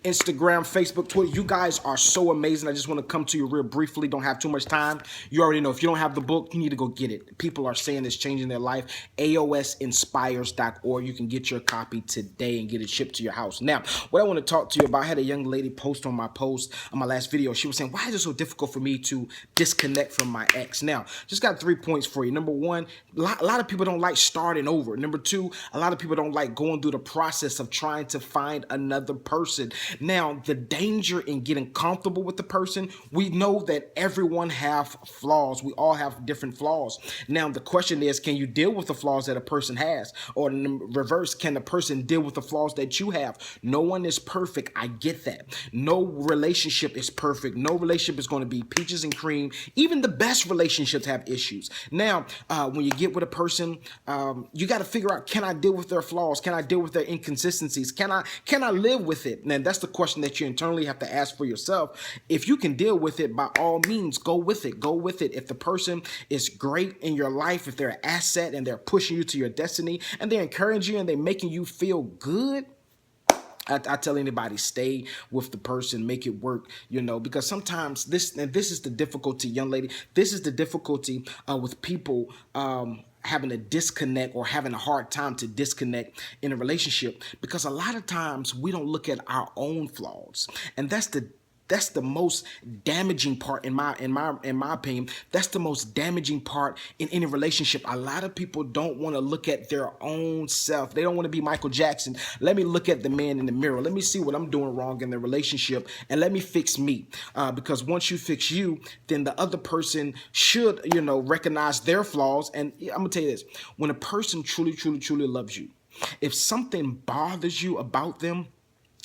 Instagram, Facebook, Twitter. You guys are so amazing. I just want to come to you real briefly. Don't have too much time. You already know if you don't have the book, you need to go get it. People are saying it's changing their life. AOSinspires.org. You can get your copy today and get it shipped to your house. Now, what I want to talk to you about, I had a young lady post on my last video. She was saying, why is it so difficult for me to disconnect from my ex? Now, just got 3 points for you. Number one, a lot of people don't like starting over. Number two, a lot of people don't like going through the process of trying to find another person. Now, the danger in getting comfortable with the person, we know that everyone have flaws. We all have different flaws. Now, the question is, can you deal with the flaws that a person has? Or in the reverse, can the person deal with the flaws that you have? No one is perfect. I get that. No relationship is perfect. No relationship is going to be peaches and cream. Even the best relationships have issues. Now, when you get with a person, you got to figure out, can I deal with their flaws? Can I deal with their inconsistencies? Can I live with it? And that's the question that you internally have to ask for yourself. If you can deal with it, by all means, go with it. Go with it. If the person is great in your life, if they're an asset and they're pushing you to your destiny and they're encouraging you and they're making you feel good, I tell anybody, stay with the person, make it work, because sometimes this is the difficulty, young lady. This is the difficulty with people having a disconnect or having a hard time to disconnect in a relationship, because a lot of times we don't look at our own flaws, and that's the most damaging part in my opinion. That's the most damaging part in any relationship. A lot of people don't want to look at their own self. They don't want to be Michael Jackson. Let me look at the man in the mirror. Let me see what I'm doing wrong in the relationship, and let me fix me. Because once you fix you, then the other person should, recognize their flaws. And I'm gonna tell you this: when a person truly, truly, truly loves you, if something bothers you about them,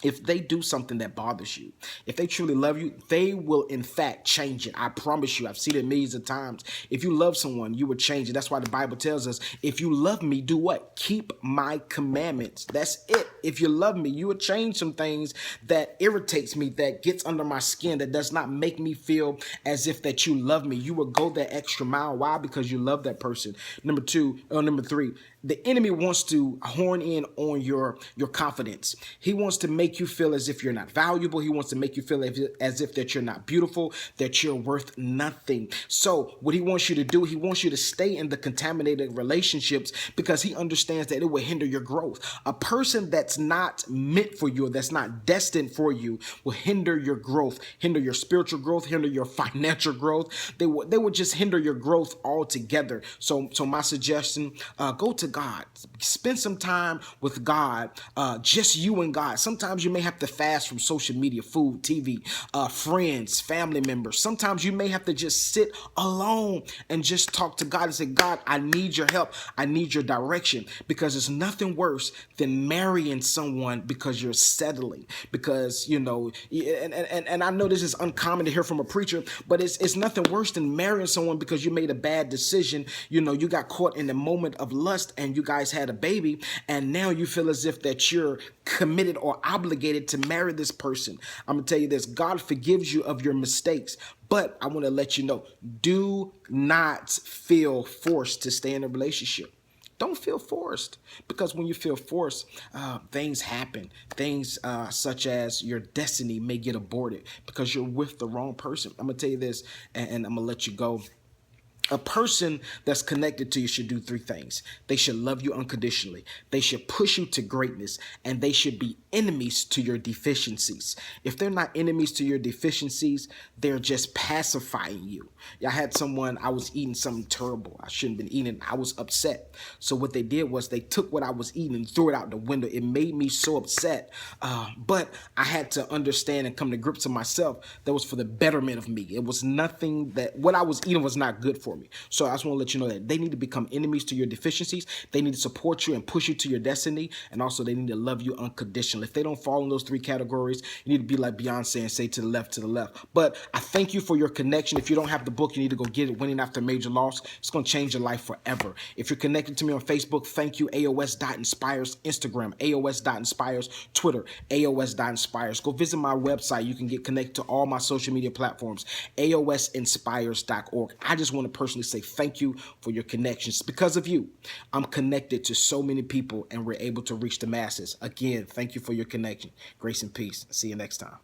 if they do something that bothers you, if they truly love you, they will in fact change it. I promise you. I've seen it millions of times. If you love someone, you will change it. That's why the Bible tells us, if you love me, do what? Keep my commandments. That's it. If you love me, you will change some things that irritates me, that gets under my skin, that does not make me feel as if that you love me. You will go that extra mile. Why? Because you love that person. Number three, the enemy wants to horn in on your confidence. He wants to make you feel as if you're not valuable. He wants to make you feel as if that you're not beautiful, that you're worth nothing. So what he wants you to do, he wants you to stay in the contaminated relationships, because he understands that it will hinder your growth. A person that's not meant for you, or that's not destined for you, will hinder your growth, hinder your spiritual growth, hinder your financial growth. They will just hinder your growth altogether. So my suggestion, go to God. Spend some time with God, just you and God. Sometimes you may have to fast from social media, food, TV, friends, family members. Sometimes you may have to just sit alone and just talk to God and say, God, I need your help. I need your direction, because it's nothing worse than marrying someone because you're settling, because, and I know this is uncommon to hear from a preacher, but it's nothing worse than marrying someone because you made a bad decision. You got caught in the moment of lust and you guys had a baby, and now you feel as if that you're committed or obligated to marry this person. I'm gonna tell you this: God forgives you of your mistakes, but I want to let you know, do not feel forced to stay in a relationship. Don't feel forced, because when you feel forced, things happen. Things such as your destiny may get aborted because you're with the wrong person. I'm gonna tell you this, and I'm gonna let you go. A person that's connected to you should do three things. They should love you unconditionally. They should push you to greatness, and they should be enemies to your deficiencies. If they're not enemies to your deficiencies, they're just pacifying you. I had someone, I was eating something terrible. I shouldn't have been eating. I was upset. So what they did was they took what I was eating and threw it out the window. It made me so upset. But I had to understand and come to grips with myself that was for the betterment of me. It was nothing that what I was eating was not good for me. So I just want to let you know that they need to become enemies to your deficiencies. They need to support you and push you to your destiny. And also they need to love you unconditionally. If they don't fall in those three categories, you need to be like Beyonce and say to the left, to the left. But I thank you for your connection. If you don't have the book, you need to go get it, Winning After a Major Loss. It's going to change your life forever. If you're connected to me on Facebook, thank you. AOS.inspires, Instagram, AOS.inspires, Twitter, AOS.inspires. Go visit my website. You can get connected to all my social media platforms, AOSinspires.org. I just want to personally say thank you for your connections. Because of you, I'm connected to so many people and we're able to reach the masses. Again, thank you for your connection. Grace and peace. See you next time.